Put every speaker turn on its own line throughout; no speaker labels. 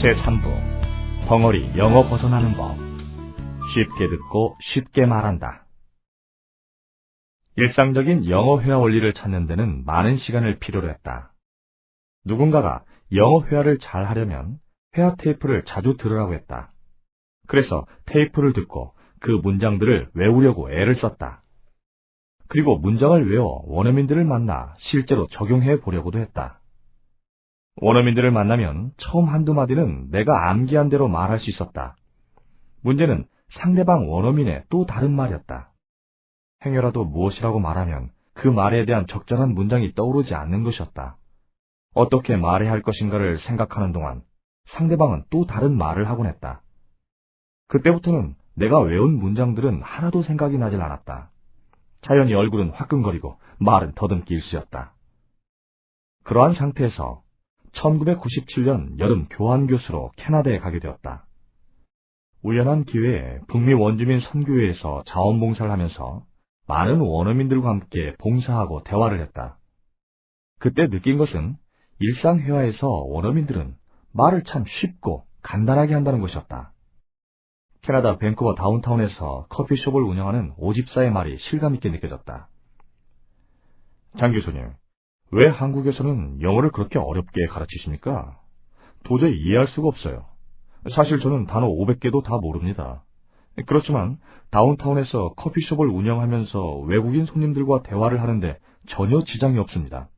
제3부 벙어리 영어 벗어나는 법. 쉽게 듣고 쉽게 말한다. 일상적인 영어 회화 원리를 찾는 데는 많은 시간을 필요로 했다. 누군가가 영어 회화를 잘 하려면 회화 테이프를 자주 들으라고 했다. 그래서 테이프를 듣고 그 문장들을 외우려고 애를 썼다. 그리고 문장을 외워 원어민들을 만나 실제로 적용해 보려고도 했다. 원어민들을 만나면 처음 한두 마디는 내가 암기한 대로 말할 수 있었다. 문제는 상대방 원어민의 또 다른 말이었다. 행여라도 무엇이라고 말하면 그 말에 대한 적절한 문장이 떠오르지 않는 것이었다. 어떻게 말해야 할 것인가를 생각하는 동안 상대방은 또 다른 말을 하곤 했다. 그때부터는 내가 외운 문장들은 하나도 생각이 나질 않았다. 자연히 얼굴은 화끈거리고 말은 더듬기 일쑤였다. 그러한 상태에서 1997년 여름 교환교수로 캐나다에 가게 되었다. 우연한 기회에 북미 원주민 선교회에서 자원봉사를 하면서 많은 원어민들과 함께 봉사하고 대화를 했다. 그때 느낀 것은 일상회화에서 원어민들은 말을 참 쉽고 간단하게 한다는 것이었다. 캐나다 밴쿠버 다운타운에서 커피숍을 운영하는 오집사의 말이 실감있게 느껴졌다. 장 교수님, 왜 한국에서는 영어를 그렇게 어렵게 가르치십니까? 도저히 이해할 수가 없어요. 사실 저는 단어 500개도 다 모릅니다. 그렇지만 다운타운에서 커피숍을 운영하면서 외국인 손님들과 대화를 하는데 전혀 지장이 없습니다.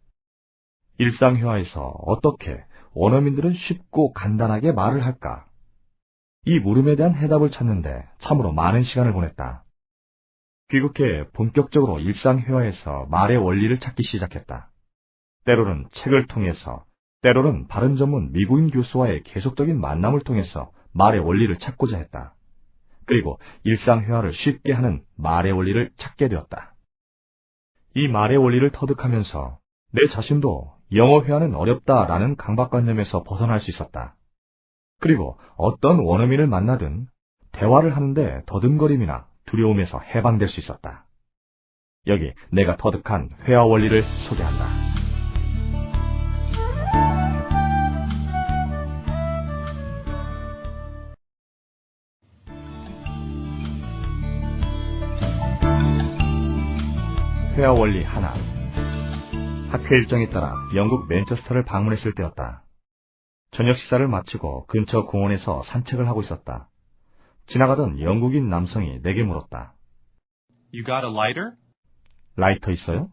일상회화에서 어떻게 원어민들은 쉽고 간단하게 말을 할까? 이 물음에 대한 해답을 찾는데 참으로 많은 시간을 보냈다. 귀국해 본격적으로 일상회화에서 말의 원리를 찾기 시작했다. 때로는 책을 통해서, 때로는 발음 전문 미국인 교수와의 계속적인 만남을 통해서 말의 원리를 찾고자 했다. 그리고 일상회화를 쉽게 하는 말의 원리를 찾게 되었다. 이 말의 원리를 터득하면서 내 자신도 영어 회화는 어렵다라는 강박관념에서 벗어날 수 있었다. 그리고 어떤 원어민을 만나든 대화를 하는데 더듬거림이나 두려움에서 해방될 수 있었다. 여기 내가 터득한 회화 원리를 소개한다. 회화 원리 하나. 학회 일정에 따라 영국 맨체스터를 방문했을 때였다. 저녁 식사를 마치고 근처 공원에서 산책을 하고 있었다. 지나가던 영국인 남성이 내게 물었다.
You got a lighter?
라이터 있어요?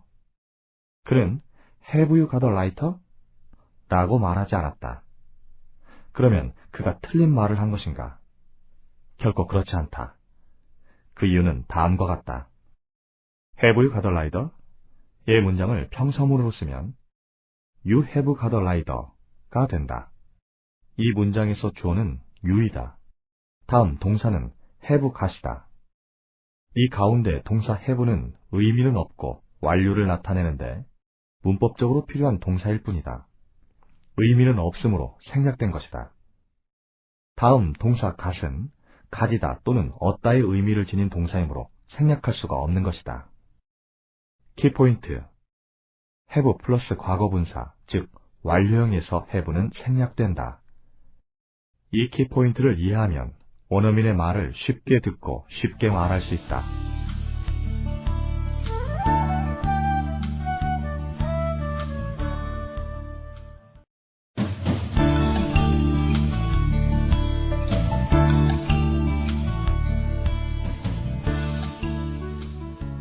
그는 Have you got a lighter? 라고 말하지 않았다. 그러면 그가 틀린 말을 한 것인가? 결코 그렇지 않다. 그 이유는 다음과 같다. Have you got a lighter? 의 문장을 평서문으로 쓰면 You have got a lighter가 된다. 이 문장에서 주어는 you이다. 다음 동사는 have got이다. 이 가운데 동사 have는 의미는 없고 완료를 나타내는데 문법적으로 필요한 동사일 뿐이다. 의미는 없으므로 생략된 것이다. 다음 동사 got은 가지다 또는 얻다의 의미를 지닌 동사이므로 생략할 수가 없는 것이다. 키포인트. have 플러스 과거분사, 즉 완료형에서 have는 생략된다. 이 키포인트를 이해하면 원어민의 말을 쉽게 듣고 쉽게 말할 수 있다.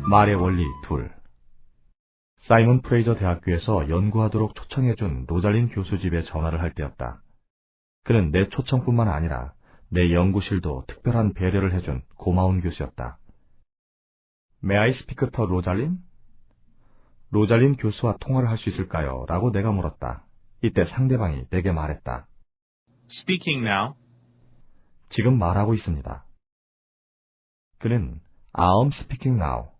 말의 원리 둘. 사이먼 프레이저 대학교에서 연구하도록 초청해준 로잘린 교수 집에 전화를 할 때였다. 그는 내 초청뿐만 아니라 내 연구실도 특별한 배려를 해준 고마운 교수였다. May I speak to 로잘린? 로잘린 교수와 통화를 할 수 있을까요? 라고 내가 물었다. 이때 상대방이 내게 말했다.
Speaking now.
지금 말하고 있습니다. 그는 I'm speaking now.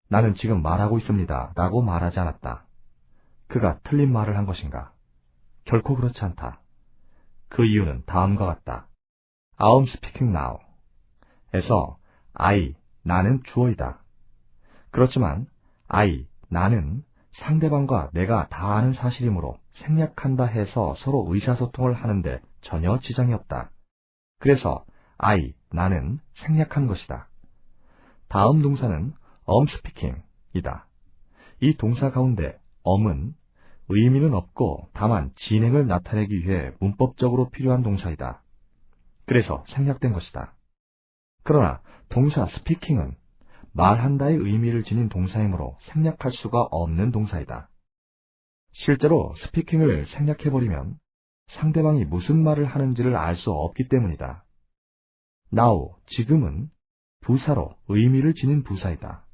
나는 지금 말하고 있습니다. 라고 말하지 않았다. 그가 틀린 말을 한 것인가? 결코 그렇지 않다. 그 이유는 다음과 같다. I'm speaking now. 에서 I, 나는 주어이다. 그렇지만 I, 나는 상대방과 내가 다 아는 사실이므로 생략한다 해서 서로 의사소통을 하는데 전혀 지장이 없다. 그래서 I, 나는 생략한 것이다. 다음 동사는 speaking이다. 이 동사 가운데 은 의미는 없고 다만 진행을 나타내기 위해 문법적으로 필요한 동사이다. 그래서 생략된 것이다. 그러나 동사 speaking은 말한다의 의미를 지닌 동사이므로 생략할 수가 없는 동사이다. 실제로 speaking을 생략해버리면 상대방이 무슨 말을 하는지를 알 수 없기 때문이다. now, 지금은 부사로 의미를 지닌 부사이다.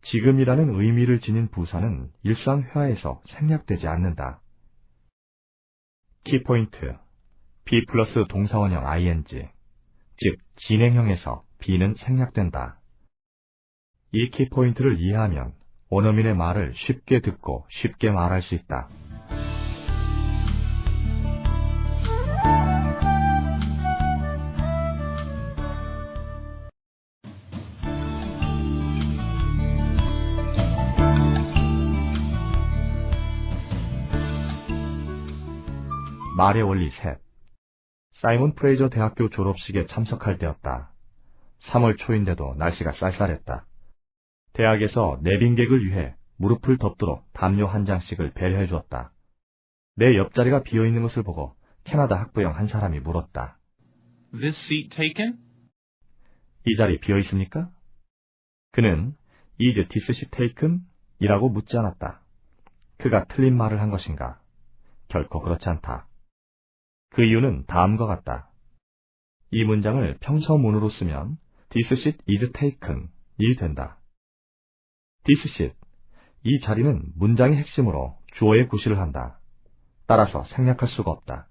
지금이라는 의미를 지닌 부사는 일상 회화에서 생략되지 않는다. 키포인트, be 플러스 동사원형 ing, 즉 진행형에서 be는 생략된다. 이 키포인트를 이해하면 원어민의 말을 쉽게 듣고 쉽게 말할 수 있다. 말의 원리 셋. 사이먼 프레이저 대학교 졸업식에 참석할 때였다. 3월 초인데도 날씨가 쌀쌀했다. 대학에서 내빈객을 위해 무릎을 덮도록 담요 한 장씩을 배려해 주었다. 내 옆자리가 비어있는 것을 보고 캐나다 학부형 한 사람이 물었다.
This seat taken?
이 자리 비어있습니까? 그는 Is this seat taken? 이라고 묻지 않았다. 그가 틀린 말을 한 것인가? 결코 그렇지 않다. 그 이유는 다음과 같다. 이 문장을 평서문으로 쓰면 This seat is taken 이 된다. This seat, 이 자리는 문장의 핵심으로 주어의 구실을 한다. 따라서 생략할 수가 없다.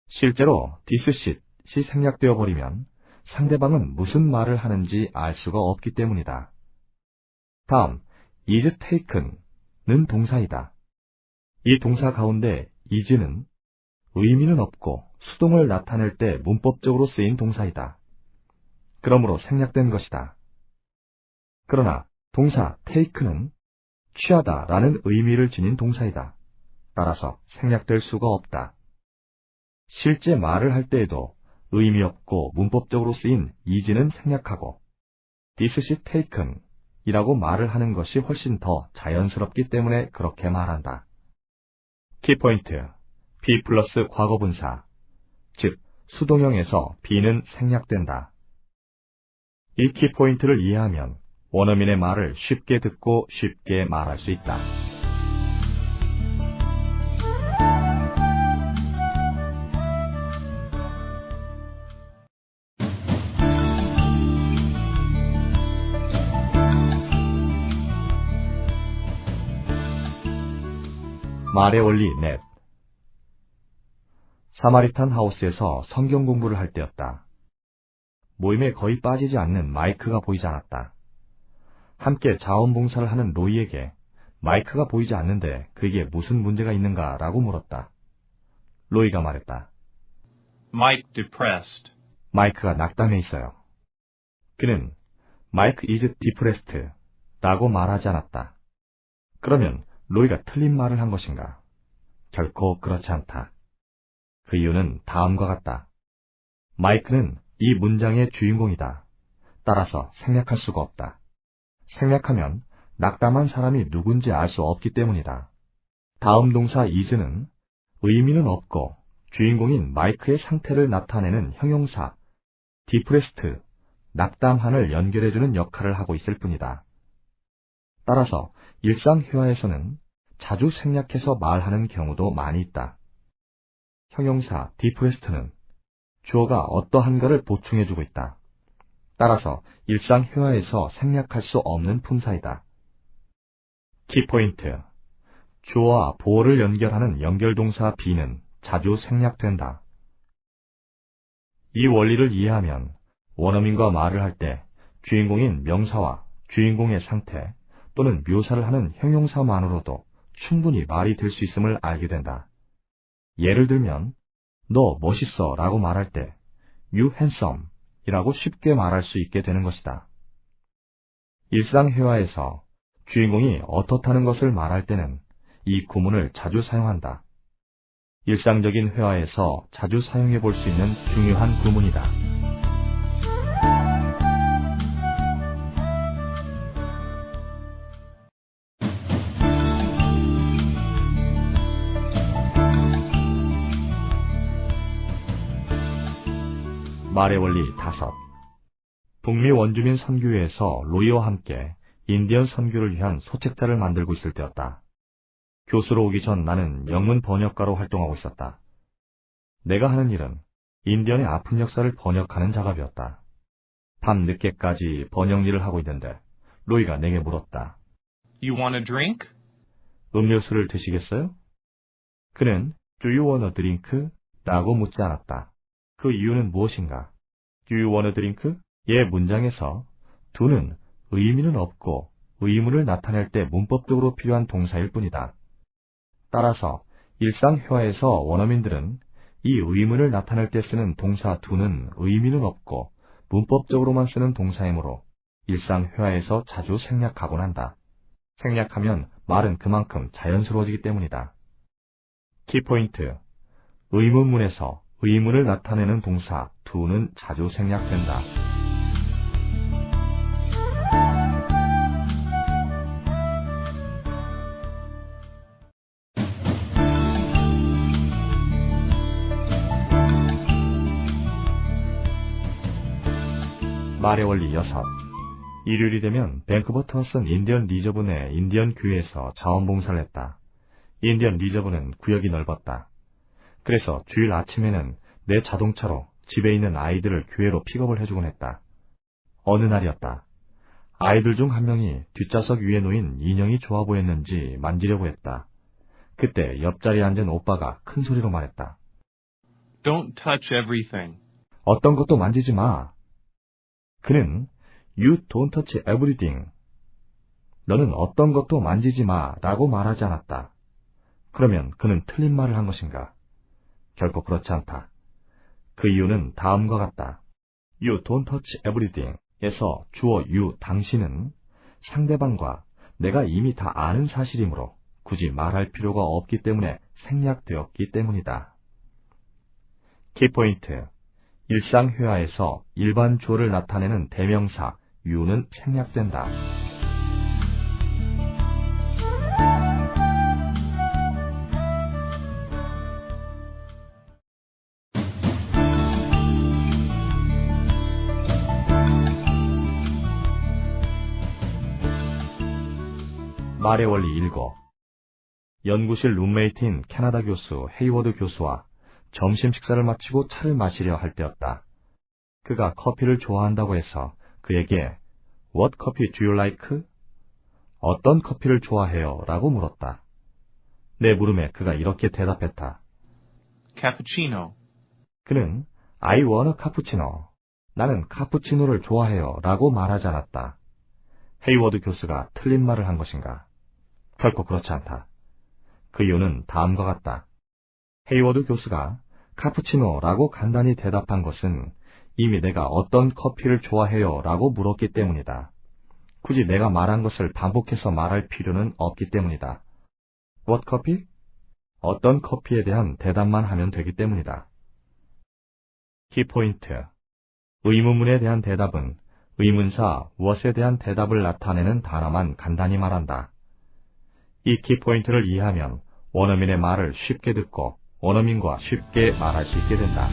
실제로 this seat이 생략되어 버리면 상대방은 무슨 말을 하는지 알 수가 없기 때문이다. 다음, is taken는 동사이다. 이 동사 가운데 is는 의미는 없고 수동을 나타낼 때 문법적으로 쓰인 동사이다. 그러므로 생략된 것이다. 그러나 동사 take는 취하다 라는 의미를 지닌 동사이다. 따라서 생략될 수가 없다. 실제 말을 할 때에도 의미 없고 문법적으로 쓰인 is는 생략하고 this is taken 이라고 말을 하는 것이 훨씬 더 자연스럽기 때문에 그렇게 말한다. 키포인트, be 플러스 과거분사, 즉 수동형에서 be는 생략된다. 이 키포인트를 이해하면 원어민의 말을 쉽게 듣고 쉽게 말할 수 있다. 말의 원리 넷. 사마리탄 하우스에서 성경 공부를 할 때였다. 모임에 거의 빠지지 않는 마이크가 보이지 않았다. 함께 자원봉사를 하는 로이에게 마이크가 보이지 않는데 그에게 무슨 문제가 있는가 라고 물었다. 로이가 말했다.
Mike depressed.
마이크가 낙담해 있어요. 그는 Mike is depressed 라고 말하지 않았다. 그러면 로이가 틀린 말을 한 것인가? 결코 그렇지 않다. 그 이유는 다음과 같다. 마이크는 이 문장의 주인공이다. 따라서 생략할 수가 없다. 생략하면 낙담한 사람이 누군지 알 수 없기 때문이다. 다음 동사 is는 의미는 없고 주인공인 마이크의 상태를 나타내는 형용사 depressed, 낙담한을 연결해주는 역할을 하고 있을 뿐이다. 따라서 일상 회화에서는 자주 생략해서 말하는 경우도 많이 있다. 형용사 depressed는 주어가 어떠한가를 보충해주고 있다. 따라서 일상 회화에서 생략할 수 없는 품사이다. 키포인트, 주어와 보어를 연결하는 연결동사 be는 자주 생략된다. 이 원리를 이해하면 원어민과 말을 할 때 주인공인 명사와 주인공의 상태 또는 묘사를 하는 형용사만으로도 충분히 말이 될 수 있음을 알게 된다. 예를 들면 너 멋있어 라고 말할 때 You handsome 이라고 쉽게 말할 수 있게 되는 것이다. 일상 회화에서 주인공이 어떻다는 것을 말할 때는 이 구문을 자주 사용한다. 일상적인 회화에서 자주 사용해 볼 수 있는 중요한 구문이다. 말의 원리 5. 북미 원주민 선교회에서 로이와 함께 인디언 선교를 위한 소책자를 만들고 있을 때였다. 교수로 오기 전 나는 영문 번역가로 활동하고 있었다. 내가 하는 일은 인디언의 아픈 역사를 번역하는 작업이었다. 밤 늦게까지 번역 일을 하고 있는데 로이가 내게 물었다.
You want a drink?
음료수를 드시겠어요? 그는 Do you want a drink? 라고 묻지 않았다. 그 이유는 무엇인가? Do you want a drink? 의 문장에서 do는 의미는 없고 의문을 나타낼 때 문법적으로 필요한 동사일 뿐이다. 따라서 일상 회화에서 원어민들은 이 의문을 나타낼 때 쓰는 동사 do는 의미는 없고 문법적으로만 쓰는 동사이므로 일상 회화에서 자주 생략하곤 한다. 생략하면 말은 그만큼 자연스러워지기 때문이다. 키포인트. 의문문에서 의문을 나타내는 동사 do는 자주 생략된다. 말의 원리 6. 일요일이 되면 밴쿠버터슨 인디언 리저브 내 인디언 교회에서 자원봉사를 했다. 인디언 리저브는 구역이 넓었다. 그래서 주일 아침에는 내 자동차로 집에 있는 아이들을 교회로 픽업을 해주곤 했다. 어느 날이었다. 아이들 중 한 명이 뒷좌석 위에 놓인 인형이 좋아 보였는지 만지려고 했다. 그때 옆자리에 앉은 오빠가 큰 소리로 말했다.
Don't touch everything.
어떤 것도 만지지 마. 그는 You don't touch everything. 너는 어떤 것도 만지지 마 라고 말하지 않았다. 그러면 그는 틀린 말을 한 것인가? 결코 그렇지 않다. 그 이유는 다음과 같다. You don't touch everything 에서 주어 you, 당신은 상대방과 내가 이미 다 아는 사실이므로 굳이 말할 필요가 없기 때문에 생략되었기 때문이다. 키포인트. 일상 회화에서 일반 주어를 나타내는 대명사 you는 생략된다. 말의 원리 7. 연구실 룸메이트인 캐나다 교수 헤이워드 교수와 점심 식사를 마치고 차를 마시려 할 때였다. 그가 커피를 좋아한다고 해서 그에게 What coffee do you like? 어떤 커피를 좋아해요? 라고 물었다. 내 물음에 그가 이렇게 대답했다.
Cappuccino.
그는 I want a cappuccino. 나는 카푸치노를 좋아해요. 라고 말하지 않았다. 헤이워드 교수가 틀린 말을 한 것인가? 결코 그렇지 않다. 그 이유는 다음과 같다. 헤이워드 교수가 카푸치노라고 간단히 대답한 것은 이미 내가 어떤 커피를 좋아해요 라고 물었기 때문이다. 굳이 내가 말한 것을 반복해서 말할 필요는 없기 때문이다. What coffee? 어떤 커피에 대한 대답만 하면 되기 때문이다. 키포인트. 의문문에 대한 대답은 의문사 what에 대한 대답을 나타내는 단어만 간단히 말한다. 이 키포인트를 이해하면 원어민의 말을 쉽게 듣고 원어민과 쉽게 말할 수 있게 된다.